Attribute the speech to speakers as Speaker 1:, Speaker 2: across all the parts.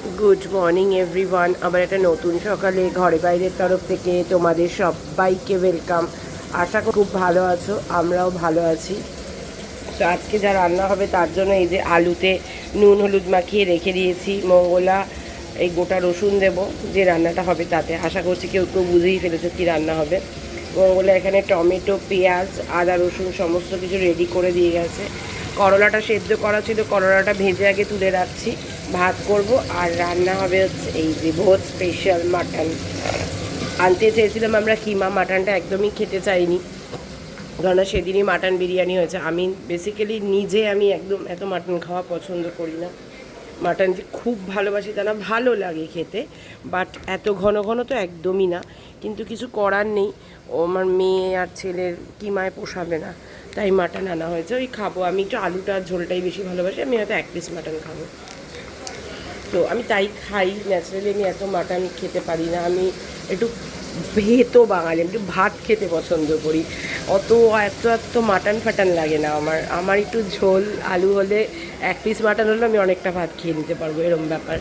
Speaker 1: Good morning everyone. আবার একটা নতুন সকালে ঘরে বাইরের তরফ থেকে তোমাদের সবাইকে ওয়েলকাম। আশা করি খুব ভালো আছো, আমরাও ভালো আছি। তো আজকে যা রান্না হবে তার জন্য এই যে আলুতে নুন হলুদ মাখিয়ে রেখে দিয়েছি। মঙ্গলা এই গোটা রসুন দেব যে রান্নাটা হবে তাতে। আশা করছি কেউ কেউ বুঝেই ফেলেছো কী রান্না হবে। মঙ্গলা এখানে টমেটো, পেঁয়াজ, আদা, রসুন সমস্ত কিছু রেডি করে দিয়ে গেছে। করলাটা সেদ্ধ করা ছিল, করলাটা ভেজে আগে তুলে রাখছি। ভাত করব আর রান্না হবে হচ্ছে এই যে ভোজ স্পেশাল মাটন। আনতে চেয়েছিলাম আমরা কিমা, মাটনটা একদমই খেতে চাইনি, কেননা সেদিনই মাটন বিরিয়ানি হয়েছে। আমি বেসিক্যালি নিজে আমি একদম এত মাটন খাওয়া পছন্দ করি না। মাটন যে খুব ভালোবাসি তা না, ভালো লাগে খেতে, বাট এত ঘন ঘন তো একদমই না। কিন্তু কিছু করার নেই, ও আমার মেয়ে আর ছেলের কিমায় পোষাবে না, তাই মাটন আনা হয়েছে। ওই খাবো, আমি একটু আলুটার ঝোলটাই বেশি ভালোবাসি, আমি হয়তো 1 পিস মাটন খাবো। তো আমি তাই খাই, ন্যাচারালি আমি এত মাটন খেতে পারি না। আমি একটু ভেতো বাঙালি, আমি একটু ভাত খেতে পছন্দ করি। এত মাটন ফাটান লাগে না আমার। আমার একটু ঝোল আলু হলে, 1 পিস মাটন হলে আমি অনেকটা ভাত খেয়ে নিতে পারবো, এরম ব্যাপার।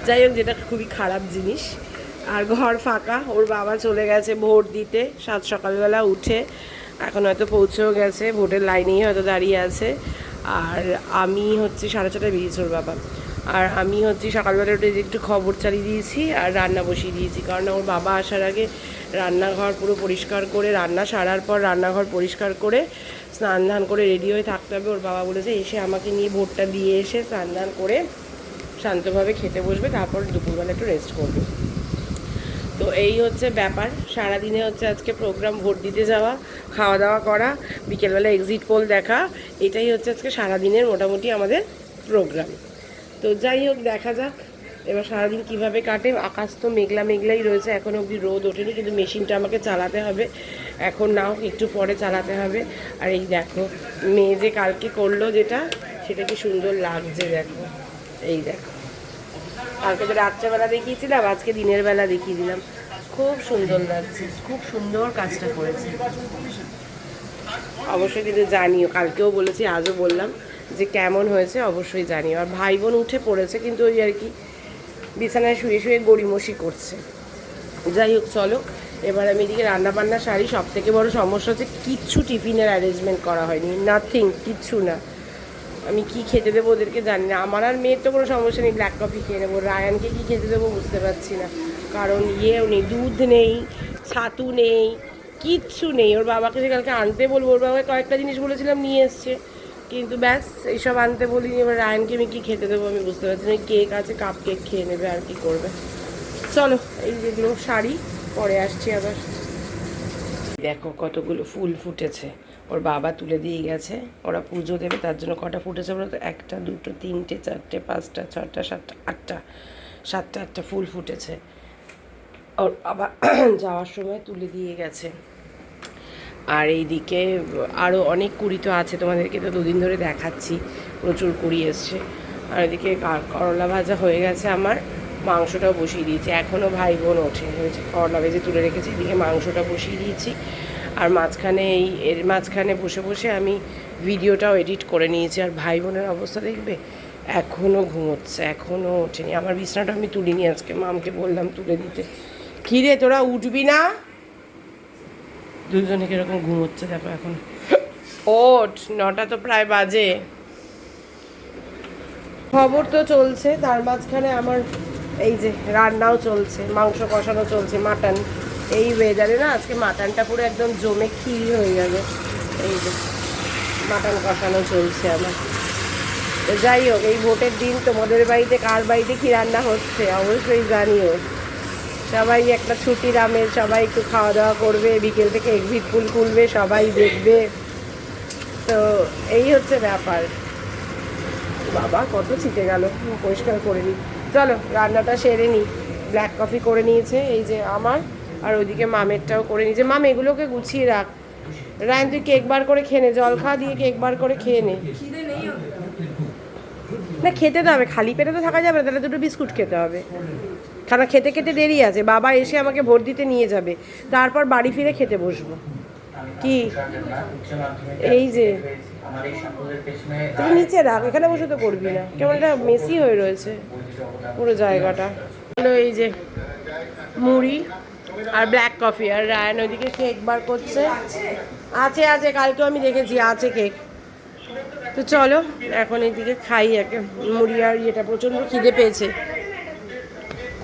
Speaker 1: যাই হোক, যেটা খুবই খারাপ জিনিস। আর ঘর ফাঁকা, ওর বাবা চলে গেছে ভোট দিতে সকালবেলা উঠে, এখন হয়তো পৌঁছেও গেছে, ভোটের লাইনেই হয়তো দাঁড়িয়ে আছে। আর আমি হচ্ছে 6:30টায় বেরিয়েছি ওর বাবা। আর আমি হচ্ছে সকালবেলা উঠে একটু খবর চালিয়ে দিয়েছি আর রান্না বসিয়ে দিয়েছি, কারণ ওর বাবা আসার আগে রান্নাঘর পুরো পরিষ্কার করে, রান্না সারার পর রান্নাঘর পরিষ্কার করে স্নান ধান করে রেডি হয়ে থাকতে হবে। ওর বাবা বলেছে এসে আমাকে নিয়ে ভোটটা দিয়ে এসে স্নান ধান করে শান্তভাবে খেতে বসবে, তারপর দুপুরবেলা একটু রেস্ট করবে। তো এই হচ্ছে ব্যাপার। সারাদিনে হচ্ছে আজকে প্রোগ্রাম, ভোট দিতে যাওয়া, খাওয়া দাওয়া করা, বিকেলবেলা এক্সিট পোল দেখা, এটাই হচ্ছে আজকে সারাদিনের মোটামুটি আমাদের প্রোগ্রাম। তো যাই হোক, দেখা যাক এবার সারাদিন কীভাবে কাটে। আকাশ তো মেঘলা মেঘলাই রয়েছে, এখনও অবধি রোদ ওঠেনি, কিন্তু মেশিনটা আমাকে চালাতে হবে। এখন নাও, একটু পরে চালাতে হবে। আর এই দেখো, মেয়ে যে কালকে করলো যেটা, সেটা কি সুন্দর লাগছে দেখো। এই দেখো, কালকে তো রাত্রেবেলা দেখিয়েছিলাম, আজকে দিনের বেলা দেখিয়ে দিলাম। খুব সুন্দর লাগছে, খুব সুন্দর কাজটা করেছে। অবশ্যই কিন্তু জানিও, কালকেও বলেছি আজও বললাম যে কেমন হয়েছে অবশ্যই জানিও। আর ভাই বোন উঠে পড়েছে, কিন্তু ওই আর কি বিছানায় শুয়ে শুয়ে গড়িমসি করছে। যাই হোক, চলো এবার আমি এদিকে রান্নাবান্না সারি। সব থেকে বড় সমস্যা হচ্ছে কিচ্ছু টিফিনের অ্যারেঞ্জমেন্ট করা হয়নি, নাথিং, কিচ্ছু না। আমি কি খেতে দেবো ওদেরকে জানি না। আমার আর মেয়ের তো কোনো সমস্যা নেই, ব্ল্যাক কফি খেয়ে নেবো। রায়ানকে কী খেতে দেবো বুঝতে পারছি না, কারণ ইয়েও নেই, দুধ নেই, ছাতু নেই, কিচ্ছু নেই। ওর বাবাকে যে কালকে আনতে বলবো, ওর বাবাকে কয়েকটা জিনিস বলেছিলাম, নিয়ে এসছে, কিন্তু ব্যাস এইসব আনতে বলিনি। এবার রায়ানকে আমি কী খেতে দেবো আমি বুঝতে পারছি না। কেক আছে, কাপ কেক খেয়ে নেবে, আর কি করবে। চলো এই যেগুলো শাড়ি, পরে আসছি আবার। দেখো কতগুলো ফুল ফুটেছে, ওর বাবা তুলে দিয়ে গেছে, ওরা পুজো দেবে তার জন্য। কটা ফুটেছে বলো তো? 1, 2, 3, 4, 5, 6, 7, 8টা, 7টা ফুল ফুটেছে। ওর বাবা যাওয়ার সময় তুলে দিয়ে গেছে। আর এইদিকে আরও অনেক কুড়ি তো আছে, তোমাদেরকে তো 2 দিন ধরে দেখাচ্ছি, প্রচুর কুড়ি এসছে। আর এদিকে করলা ভাজা হয়ে গেছে আমার, মাংসটাও বসিয়ে দিয়েছি। এখনও ভাই বোন ওঠে, হয়েছে করলা ভেজে তুলে রেখেছি, এদিকে মাংসটা বসিয়ে দিয়েছি। আর মাঝখানে এর মাঝখানে বসে বসে আমি ভিডিওটাও এডিট করে নিয়েছি। আর ভাই বোনের অবস্থা দেখবে, এখনও ঘুমোচ্ছে, এখনও ওঠেনি। আমার বিছানাটা আমি তুলিনি আজকে, মামকে বললাম তুলে দিতে। কী রে, তোরা উঠবি না? দুজনে কীরকম ঘুমোচ্ছে দেখো এখন। ওঠ, 9টা তো প্রায় বাজে। খবর তো চলছে, তার মাঝখানে আমার এই যে রান্নাও চলছে, মাংস কষানো চলছে, মাটন। এই ওয়েদারে না আজকে মাটনটা পুরো একদম জমে ক্ষীর হয়ে যাবে। এই যে মাটন কষানো চলছে আমার। তো যাই হোক, এই ভোটের দিন তোমাদের বাড়িতে কার বাড়িতে কী রান্না হচ্ছে অবশ্যই জানিও। সবাই একটা ছুটির আমেজ, সবাই একটু খাওয়া দাওয়া করবে, বিকেল থেকে এক্সিট পোল খুলবে, সবাই দেখবে। তো এই হচ্ছে ব্যাপার। বাবা কত ছিটে গেল, পরিষ্কার করে নিই। চলো রান্নাটা সেরে নিই। ব্ল্যাক কফি করে নিয়েছে এই যে আমার, আর ওইদিকে মামেরটাও করে নিয়েছে। মাম এগুলোকে গুছিয়ে রাখ। রায়ন তুই কেক বার করে খেয়ে নে, জল খাওয়া দিয়ে কেক বার করে খেয়ে নে। না খেতে তো হবে, খালি পেটে তো থাকা যাবে না, তাহলে 2টো বিস্কুট খেতে হবে। খানা খেতে খেতে দেরি আছে, বাবা এসে আমাকে ভোট দিতে নিয়ে যাবে, তারপর বাড়ি ফিরে খেতে বসবো। কি এই যে তুই নিচে রাখ, এখানে বসে তো করবি না, কেমন একটা মেসি হয়ে রয়েছে পুরো জায়গাটা। এই যে মুড়ি আর ব্ল্যাক কফি, আর রায়ান ওইদিকে কেক বার করছে। আছে আছে, কালকেও আমি দেখেছি আছে কেক। তো চলো এখন এইদিকে খাই একে মুড়ি আর ইয়েটা, প্রচণ্ড খিদে পেয়েছে।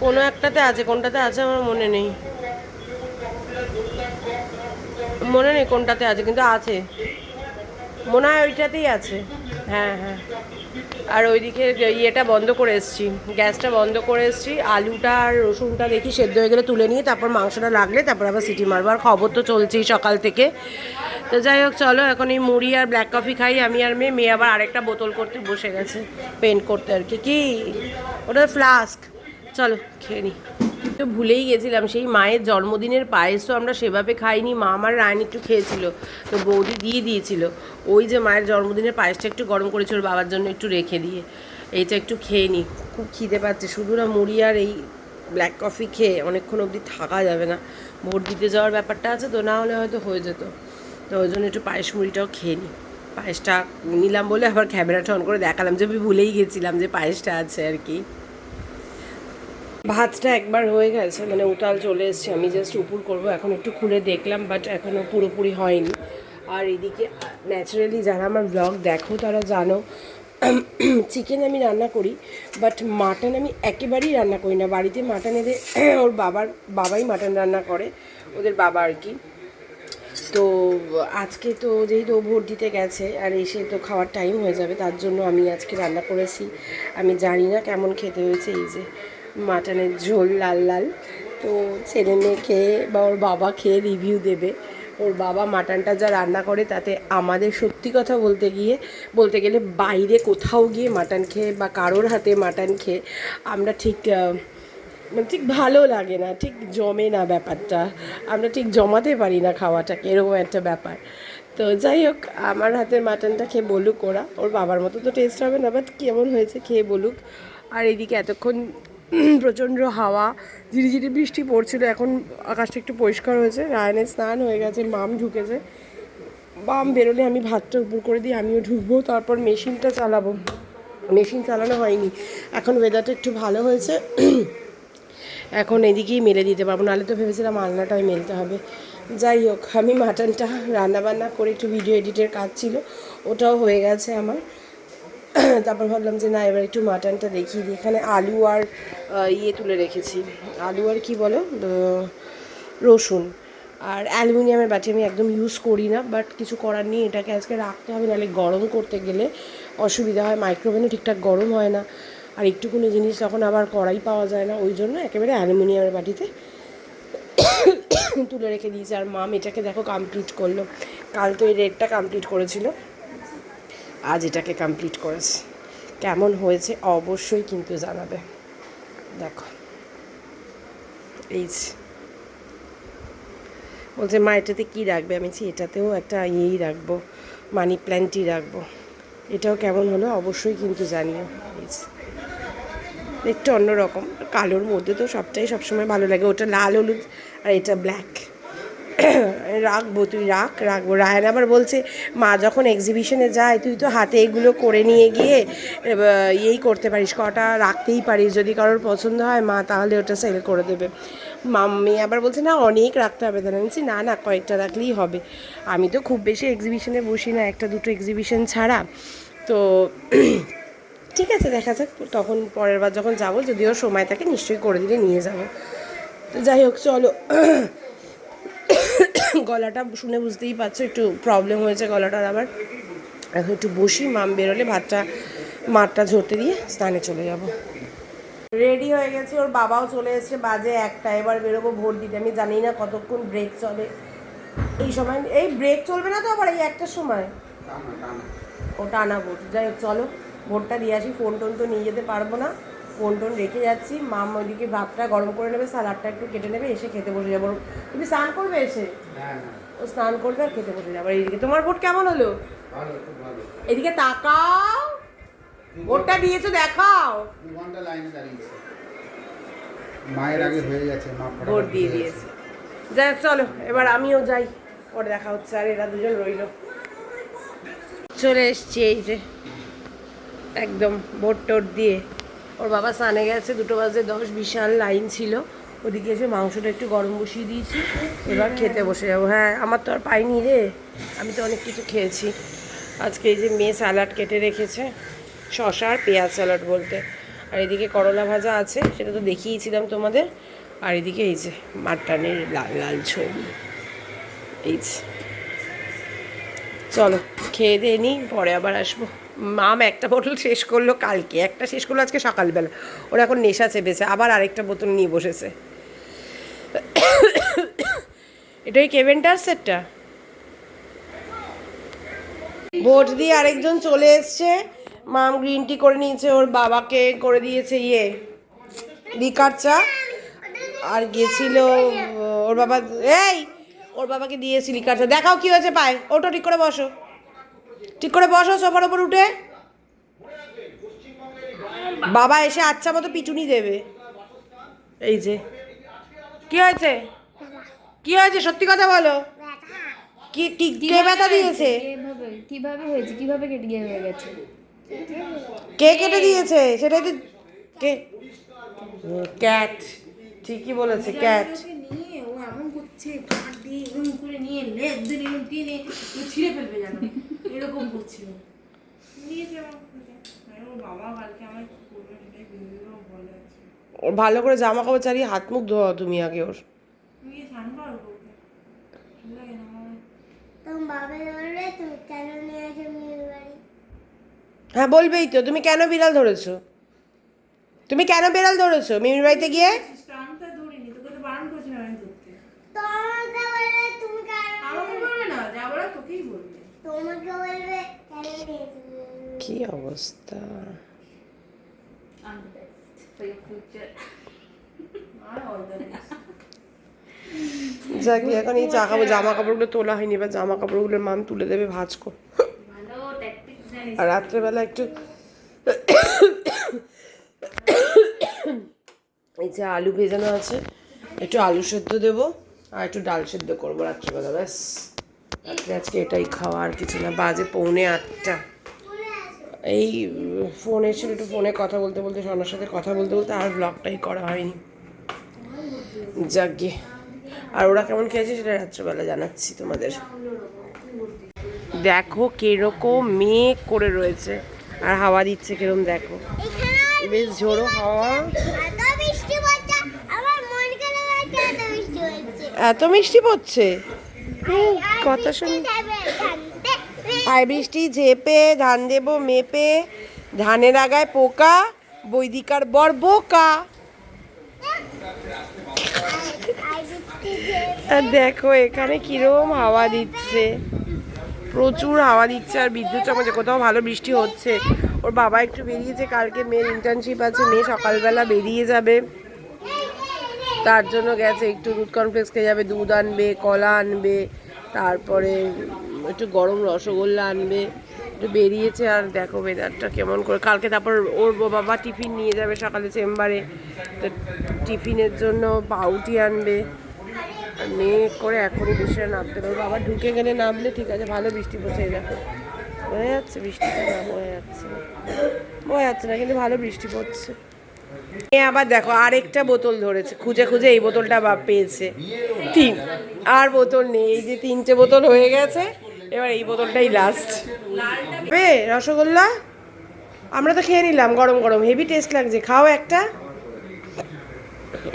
Speaker 1: কোনো একটাতে আছে, কোনটাতে আছে আমার মনে নেই, কোনটাতে আছে, কিন্তু আছে মনে হয় ওইটাতেই আছে। হ্যাঁ হ্যাঁ। আর ওইদিকে ইয়েটা বন্ধ করে এসেছি, গ্যাসটা বন্ধ করে এসেছি। আলুটা আর রসুনটা দেখি সেদ্ধ হয়ে গেলে তুলে নিয়ে তারপর মাংসটা লাগলে তারপর আবার সিটি মারবো। আর খবর তো চলছেই সকাল থেকে। তো যাই হোক চলো এখন এই মুড়ি আর ব্ল্যাক কফি খাই আমি আর মেয়ে আবার আরেকটা বোতল করতে বসে গেছে, পেন্ট করতে আর কি। কি ওটা ফ্লাস্ক, চলো খেয়ে নিই। তো ভুলেই গেছিলাম, সেই মায়ের জন্মদিনের পায়েস তো আমরা সেভাবে খাইনি, মা আমার রায়ন একটু খেয়েছিল, তো বৌদি দিয়ে দিয়েছিল। ওই যে মায়ের জন্মদিনের পায়েসটা একটু গরম করেছিল ওর বাবার জন্য, একটু রেখে দিয়ে এইটা একটু খেয়ে নিই। খুব খিদে পাচ্ছে, শুধু না মুড়ি আর এই ব্ল্যাক কফি খেয়ে অনেকক্ষণ অবধি থাকা যাবে না, ভোট দিতে যাওয়ার ব্যাপারটা আছে তো, না হলে হয়তো হয়ে যেত। তো ওই জন্য একটু পায়েস মুড়িটাও খেয়ে নিই। পায়েসটা নিলাম বলে আবার ক্যামেরাটা অন করে দেখালাম যে আমি ভুলেই গেছিলাম যে পায়েসটা আছে আর কি। ভাতটা একবার হয়ে গেছে, মানে উতাল চলে এসছে, আমি জাস্ট উপর করবো এখন, একটু খুলে দেখলাম বাট এখনও পুরোপুরি হয়নি। আর এদিকে ন্যাচারালি যারা আমার ব্লগ দেখো তারা জানো চিকেন আমি রান্না করি, বাট মাটন আমি একেবারেই রান্না করি না। বাড়িতে মাটন এনে ওর বাবাই মাটন রান্না করে, ওদের বাবা আর কি। তো আজকে তো যেহেতু ভোট দিতে গেছে আর এসে তো খাওয়ার টাইম হয়ে যাবে, তার জন্য আমি আজকে রান্না করেছি। আমি জানি না কেমন খেতে হয়েছে, এই যে মাটনের ঝোল লাল লাল। তো ছেলে মেয়ে খেয়ে বা ওর বাবা খেয়ে রিভিউ দেবে। ওর বাবা মাটনটা যা রান্না করে তাতে আমাদের সত্যি কথা বলতে গেলে বাইরে কোথাও গিয়ে মাটন খেয়ে বা কারোর হাতে মাটন খেয়ে আমরা ঠিক ভালো লাগে না, ঠিক জমে না ব্যাপারটা, আমরা ঠিক জমাতে পারি না খাওয়াটাকে, এরকম একটা ব্যাপার। তো যাই হোক আমার হাতের মাটনটা খেয়ে বলুক ওরা, ওর বাবার মতো তো টেস্ট হবে না, বাট কেমন হয়েছে খেয়ে বলুক। আর এদিকে এতক্ষণ প্রচণ্ড হাওয়া, ঝিরিঝিরি বৃষ্টি পড়ছিল, এখন আকাশটা একটু পরিষ্কার হয়েছে। রায়ানের স্নান হয়ে গেছে, মাম ঢুকেছে, মাম বেরোলে আমি ভাতটা উপর করে দিয়ে আমিও ঢুকবো, তারপর মেশিনটা চালাবো। মেশিন চালানো হয়নি, এখন ওয়েদারটা একটু ভালো হয়েছে, এখন এদিকেই মেলে দিতে পারবো, নাহলে তো ভেবেছিলাম আলনাটাই মেলতে হবে। যাই হোক আমি মাটনটা রান্নাবান্না করে একটু ভিডিও এডিটের কাজ ছিল, ওটাও হয়ে গেছে আমার। তারপর ভাবলাম যে না এবার একটু মাটনটা দেখিয়ে দিই। এখানে আলু আর ইয়ে তুলে রেখেছি, আলু আর কি বলো রসুন। আর অ্যালুমিনিয়ামের বাটি আমি একদম ইউজ করি না, বাট কিছু করার নেই, এটাকে আজকে রাখতে হবে, নাহলে গরম করতে গেলে অসুবিধা হয়, মাইক্রোওভেনে ঠিকঠাক গরম হয় না, আর একটুকুনি জিনিস তখন আবার কড়াই পাওয়া যায় না, ওই জন্য একেবারে অ্যালুমিনিয়ামের বাটিতে তুলে রেখে দিয়েছি। আর মাম এটাকে দেখো কমপ্লিট করলো, কাল তো এই রেডটা কমপ্লিট করেছিল, আজ এটাকে কমপ্লিট করেছে। কেমন হয়েছে অবশ্যই কিন্তু জানাবে। দেখো এই বলছে মা এটাতে কী রাখবে, আমি এটাতেও একটা ইয়েই রাখবো, মানি প্ল্যান্টই রাখবো। এটাও কেমন হলো অবশ্যই কিন্তু জানিও। একটু অন্যরকম, কালোর মধ্যে তো সবসময় ভালো লাগে, ওটা লাল হলুদ আর এটা ব্ল্যাক। রাখবো, তুই রাখবো। রায়ন আবার বলছে মা যখন এক্সিবিশনে যায় তুই তো হাতে এগুলো করে নিয়ে গিয়ে ইয়েই করতে পারিস, কটা রাখতেই পারিস, যদি কারোর পছন্দ হয় মা তাহলে ওটা সেল করে দেবে। মাম্মি আবার বলছে না অনেক রাখতে হবে, তাহলে বলছি না কয়েকটা রাখলেই হবে। আমি তো খুব বেশি এক্সিবিশনে বসি না, একটা দুটো এক্সিবিশন ছাড়া। তো ঠিক আছে দেখা যাক, তখন পরের বার যখন যাবো যদি ওর সময় থাকে নিশ্চয়ই করে দিলে নিয়ে যাবো। তো যাই হোক চলো, গলাটা শুনে বুঝতেই পারছো একটু প্রবলেম হয়েছে গলাটার আবার। এখন একটু বসি, মাম বেরোলে মাঠটা ঝরতে দিয়ে স্নানে চলে যাব। রেডি হয়ে গেছি, ওর বাবাও চলে এসেছে, বাজে 1টা, এবার বেরোবো ভোট দিতে। আমি জানি না কতক্ষণ ব্রেক চলে এই সময়, এই ব্রেক চলবে না তো আবার এই 1টার সময়, ও টানা ভোট। যাই হোক চলো ভোটটা দিয়ে আসি, ফোন টোন তো নিয়ে যেতে পারবো না, ফোন টোন রেখে যাচ্ছি। মাম ওইদিকে ভাতটা গরম করে নেবে, সালাডটা একটু কেটে নেবে, এসে খেতে বসে যাবো। তুমি স্নান করবে এসে? ও স্নান করবে আর খেতে বসে যাবো। এইদিকে তোমার ভোট কেমন হলো? এদিকে তাকাও, ভোটটা দিয়েছো দেখাও।
Speaker 2: মায়ের আগে হয়ে গেছে, মা
Speaker 1: ভোট দিয়ে দিয়েছে। যাই চলো এবার আমিও যাই, পরে দেখা হচ্ছে। আর এরা দুজন রইলো। চলে এসছি এই যে একদম বোট টোট দিয়ে। ওর বাবা স্নানে গেছে, 2:10 বিশাল লাইন ছিল। ওদিকে এসে মাংসটা একটু গরম বসিয়ে দিয়েছি, এবার খেতে বসে যাবো। হ্যাঁ, আমার তো আর পাইনি রে, আমি তো অনেক কিছু খেয়েছি আজকে। এই যে মেয়ে স্যালাড কেটে রেখেছে, শসা আর পেঁয়াজ স্যালাড বলতে। আর এদিকে করলা ভাজা আছে, সেটা তো দেখিয়েছিলাম তোমাদের। আর এদিকে এই যে মাটনের লাল লাল ঝোল। এই যে চলো খেয়ে দিয়ে নিই, পরে আবার আসবো। মাম একটা বোতল শেষ করলো কালকে, একটা শেষ করলো আজকে সকালবেলা। ওরা এখন নেশা চেপেছে, আবার আরেকটা বোতল নিয়ে বসেছে। এটা ওই কেভেন্টার সেটটা। ভোট দিয়ে আরেকজন চলে এসছে। মাম গ্রিন টি করে নিয়েছে, ওর বাবাকে করে দিয়েছে লিকার চা। আর গেছিল ওর বাবা, ওর বাবাকে দিয়েছি লিকার চা। দেখাও কি হয়েছে পায়, ওটা ঠিক করে বসো, ঠিক করে বসো সোফার ওপর উঠে। বাবা এসে আচ্ছা মতো পিটুনি দেবে। এই যে কি হয়েছে, কি হয়েছে সত্যি কথা বলো। কি কি কে ব্যথা দিয়েছে?
Speaker 3: কিভাবে হয়েছে, কিভাবে কেটে গিয়ে হয়ে গেছে?
Speaker 1: কে কেটে দিয়েছে সেটাই তো। কে? ক্যাট, ঠিকই বলেছে, ক্যাট।
Speaker 3: নিয়ে ও এমন করছে, কাট দিয়ে এরকম করে নিয়ে লেগ দিয়ে এরকম টেনে ছিঁড়ে ফেলবে জানো, এরকম করছিল। নিয়েছে আমার বাবা কালকে আমার কি করবে সেটাই ভেবে ভয় লাগছে।
Speaker 1: ওর ভালো করে জামা কাপড় চালিয়ে হাত মুখ ধোয়া তুমি আগে ওর।
Speaker 3: তুমি স্নান করবো লাগে না আমার।
Speaker 4: তোমার বাবা বলবে তুমি কেন নিয়ে আসো মেয়ের বাড়ি?
Speaker 1: হ্যাঁ বলবেই তো, তুমি কেন বিড়াল ধরেছো, তুমি কেন বিড়াল ধরেছো মিমির বাড়িতে গিয়ে?
Speaker 3: স্নানটা ধরিনি, তোকে তো বারণ করেছিলাম আমি ধরতে।
Speaker 4: তোমাকে বলবে তুমি কেন?
Speaker 3: আমাকে বলবে না, যা বলার তোকেই বলবে।
Speaker 4: তোমাকে বলবে কেন নিয়ে আসো?
Speaker 1: কি অবস্থা।
Speaker 3: I'm the best for your future. I all the best.
Speaker 1: যাক এখন এই জামা কাপড়গুলো তোলা হয়নি, বা জামা কাপড়গুলো মাম তুলে দেবে ভাঁজ কর।
Speaker 3: ভালো ট্যাকটিক্স জানিস।
Speaker 1: আর রাত্রেবেলা একটু এই যে আলু ভেজানো আছে, একটু আলু সেদ্ধ দেবো আর একটু ডাল সেদ্ধ করবো রাত্রেবেলা, ব্যাস। রাত্রে আজকে এটাই খাওয়া, আর কিছু না। বাজে 7:45। এই ফোন এসেছিল, একটু ফোনে কথা বলতে বলতে, সোনার সাথে কথা বলতে বলতে আর ব্লগটাই করা হয়নি। যাক গে, আর ওরা কেমন খেয়েছে সেটা রাত্রেবেলা জানাচ্ছি তোমাদের। দেখো কিরকম মেঘ করে রয়েছে আর হাওয়া দিচ্ছে কিরম, দেখো বেশ ঝোড়ো হাওয়া।
Speaker 4: এত বৃষ্টি পড়ছে, আমার মন কেন হচ্ছে এত বৃষ্টি হচ্ছে?
Speaker 1: এত মিষ্টি পড়ছে, কথা শুনি। আর বৃষ্টি ঝেপে ধান দেবো মেপে, ধানের আগায় পোকা, বৈদিকার বর বোকা। আর দেখো এখানে কিরম হাওয়া দিচ্ছে, প্রচুর হাওয়া দিচ্ছে আর বিদ্যুৎ চমকাচ্ছে। কোথাও ভালো বৃষ্টি হচ্ছে। ওর বাবা একটু বেরিয়েছে, কালকে মেয়ের ইন্টার্নশিপ আছে, মেয়ে সকালবেলা বেরিয়ে যাবে, তার জন্য গেছে। একটু দুধ কর্নফ্লেক্স খেয়ে যাবে, দুধ আনবে, কলা আনবে, তারপরে একটু গরম রসগোল্লা আনবে, একটু বেরিয়েছে। আর দেখো ওয়েদারটা কেমন করে। কালকে তারপর ওর বাবা টিফিন নিয়ে যাবে সকালে চেম্বারে, তো টিফিনের জন্য পাউটি আনবে। আর মেয়ে করে এখনই বৃষ্টিটা নামতে পারবে, আবার ঢুকে গেলে নামলে ঠিক আছে। ভালো বৃষ্টি পড়ছে, এই দেখো বোঝা যাচ্ছে বৃষ্টিটা, না বোঝা যাচ্ছে না, বোঝা যাচ্ছে না, কিন্তু ভালো বৃষ্টি পড়ছে। এ আবার দেখো আরেকটা বোতল ধরেছে, খুঁজে খুঁজে এই বোতলটা পেয়েছে। আর বোতল নেই, এই যে 3টে বোতল হয়ে গেছে, এবার এই বোতলটাই লাস্ট। রসগোল্লা আমরা তো খেয়ে নিলাম গরম গরম, হেভি টেস্ট লাগছে, খাও একটা।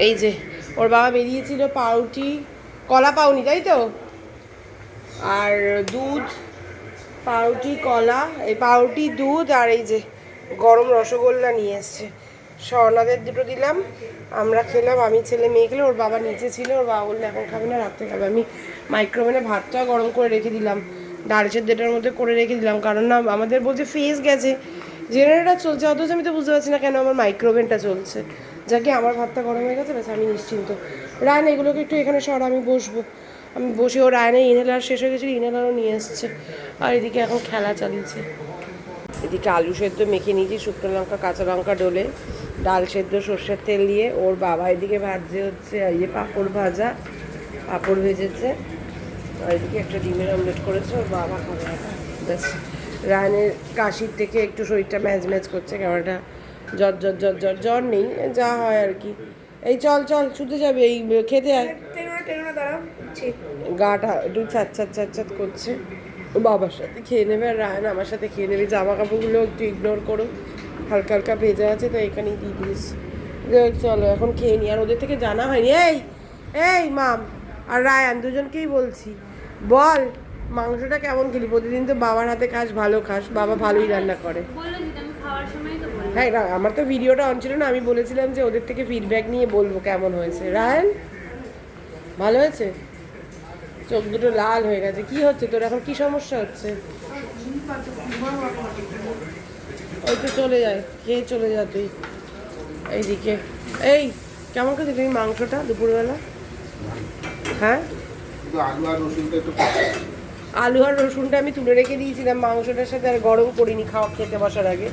Speaker 1: এই যে ওর বাবা বেরিয়েছিল, পাউটি কলা পাউনি তাই তো, আর দুধ, পাউটি কলা, এই পাউটি দুধ, আর এই যে গরম রসগোল্লা নিয়ে এসছে। স্বর্ণাদের দুটো দিলাম, আমরা খেলাম, আমি ছেলে মেয়ে খেলে। ওর বাবা নিচে ছিল, ওর বাবা বললো এখন খাবে না, রাত্রে খাবে। আমি মাইক্রোওভেনে ভাতটা গরম করে রেখে দিলাম, ডাল সেদ্ধটার মধ্যে করে রেখে দিলাম, কারণ না আমাদের বলছে ফেস গেছে, জেনারেটর চলছে, অথচ আমি তো বুঝতে পারছি না কেন আমার মাইক্রোওভেনটা চলছে। যাকে আমার ভাতটা গরম হয়ে গেছে, ব্যাস আমি নিশ্চিন্ত। রায়ন এগুলোকে একটু এখানে সর, আমি বসবো। আমি বসে, ও রায়নের ইনহেলার শেষ হয়ে গেছিলো, ইনহেলারও নিয়ে এসছে। আর এদিকে এখন খেলা চালিয়েছে। এদিকে আলু সেদ্ধ মেখে নিয়েছি, শুকনো লঙ্কা কাঁচা লঙ্কা ডলে, ডাল সেদ্ধ সর্ষের তেল দিয়ে। ওর বাবা এদিকে ভাজছে হচ্ছে এই যে পাঁপড় ভাজা, পাঁপড় ভেজেছে। আর এদিকে একটা ডিমের অমলেট করেছে, ওর বাবা খাবে। ব্যাস রায়নের কাশির থেকে একটু শরীরটা ম্যাজ ম্যাজ করছে, কেমনটা জ্বর নেই, যা হয় আর কি। এই চল চল শুতে যাবে, এই খেতে আয়।
Speaker 3: টেনো না দাঁড়াও ঠিক
Speaker 1: গাটা একটু ছ্যাঁচ করছে, ও বাবার সাথে খেয়ে নেবে আর রায়ন আমার সাথে খেয়ে নেবে। জামা কাপড়গুলো একটু ইগনোর করো, হালকা হালকা ভেজা আছে তো এখানেই দিয়ে দিয়েছি। চলো এখন খেয়ে নি, আর ওদের থেকে জানা হয়নি। এই এই মাম আর রায়ান দুজনকেই বলছি, বল মাংসটা কেমন খেলি? প্রতিদিন তো বাবার হাতে খাস, ভালো খাস, বাবা ভালোই রান্না করে। হ্যাঁ আমার তো ভিডিওটা অন ছিল না, আমি বলেছিলাম যে ওদের থেকে ফিডব্যাক নিয়ে বলবো কেমন হয়েছে। রায়ান ভালো হয়েছে? চোখ দুটো লাল হয়ে গেছে, কি হচ্ছে তোর এখন, কি সমস্যা হচ্ছে? ওই তো চলে যায়, খেয়ে চলে যা তুই। এইদিকে এই কেমন করে তুমি মাংসটা দুপুরবেলা? হ্যাঁ
Speaker 2: শুধু আলু আর রসুনটা একটু
Speaker 1: আলু আর রসুনটা আমি তুলে রেখে দিয়েছিলাম মাংসটার সাথে, আর গরম করিনি খাওয়া খেতে বসার আগে,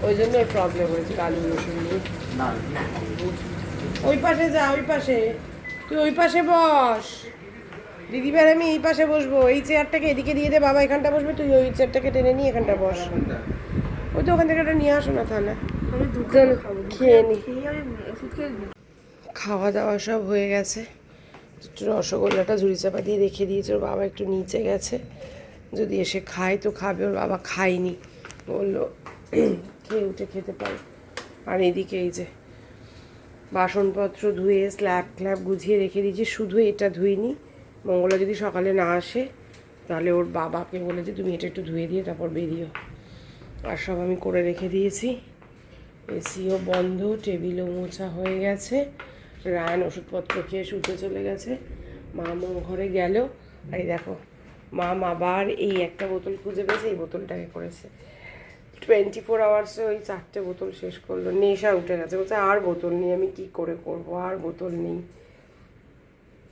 Speaker 1: ওই জন্য প্রবলেম হয়েছিল আলু রসুন দিয়ে।
Speaker 2: না
Speaker 1: ওই পাশে যা, ওই পাশে তুই ওই পাশে বস। দিদিভাই আমি এই পাশে বসবো, এই চেয়ারটাকে এদিকে দিয়ে দে, বাবা এখানটা বসবে, তুই ওই চেয়ারটাকে টেনে নিয়ে এখানটা বস। ওই তো ওখান থেকে একটা নিয়ে আসো না তাহলে। চলো খেয়ে নি। খাওয়া দাওয়া সব হয়ে গেছে, একটু রসগোল্লাটা ঝুড়ি চাপা দিয়ে রেখে দিয়েছে, ওর বাবা একটু নিচে গেছে, যদি এসে খায় তো খাবে, ওর বাবা খায়নি, বললো খেয়ে উঠে খেতে পারে। আর এদিকে এই যে বাসনপত্র ধুয়ে স্ল্যাব ক্ল্যাব গুছিয়ে রেখে দিয়েছি, শুধু এটা ধুইনি, মঙ্গলা যদি সকালে না আসে তাহলে ওর বাবাকে বলেছে তুমি এটা একটু ধুয়ে দিয়ে তারপর বেরিও। আর সব আমি করে রেখে দিয়েছি, এসিও বন্ধ, টেবিলও মোছা হয়ে গেছে, রায়ান ওষুধপত্র খেয়ে শুতে চলে গেছে, মামা ঘরে গেল। আর এই দেখো মাম আবার এই একটা বোতল খুঁজে পেয়েছে, এই বোতলটাকে করেছে 24 আওয়ার্সে ওই 4টে বোতল শেষ করলো, নেশা উঠে গেছে, বলছে আর বোতল নেই, আমি কি করে করব, আর বোতল নেই।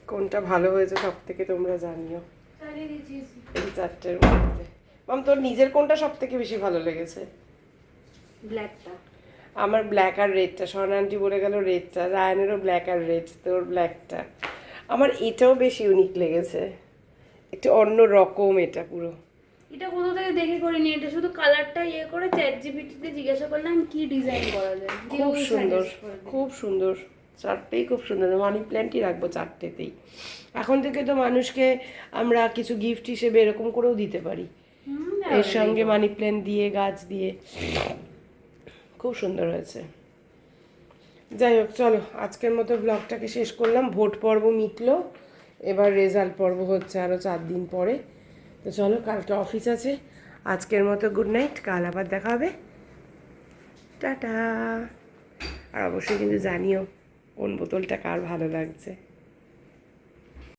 Speaker 1: কোনটা ভালো হয়েছে সব থেকে তোমরা জানিও এই 4টের মধ্যে। মাম তোর নিজের কোনটা সব থেকে বেশি ভালো লেগেছে?
Speaker 3: ব্ল্যাকটা।
Speaker 1: আমার ব্ল্যাক আর রেডটা, স্বর্ণা আন্টি বলে গেল রেডটা, রায়ানেরও ব্ল্যাক আর রেড, তোর ব্ল্যাকটা। আমার এটাও বেশ ইউনিক লেগেছে, একটু অন্য রকম, এটা পুরো।
Speaker 5: এটা কোথা থেকে দেখে করিনি, এটা শুধু কালারটা ইয়ে করে চ্যাট জিপিটিতে জিজ্ঞাসা করলাম কি ডিজাইন করা যায়, দিয়ে
Speaker 1: খুব
Speaker 5: ওই
Speaker 1: সুন্দর,
Speaker 5: suggest করে দিল।
Speaker 1: খুব সুন্দর, 4টেই খুব সুন্দর, মানি প্ল্যান্টই রাখবো 4টেতেই। এখন থেকে তো মানুষকে আমরা কিছু গিফট হিসেবে এরকম করেও দিতে পারি, এর সঙ্গে মানি প্ল্যান্ট দিয়ে, গাছ দিয়ে, খুব সুন্দর হয়েছে। যাই হোক চলো আজকের মতো ব্লগটাকে শেষ করলাম, ভোট পর্ব মিটলো, এবার রেজাল্ট পর্ব হচ্ছে আরও 4 দিন পরে। তো চলো কালকে অফিস আছে, আজকের মতো গুড নাইট, কাল আবার দেখা হবে, টাটা। আর অবশ্যই কিন্তু জানিও কোন বোতলটা কার ভালো লাগছে।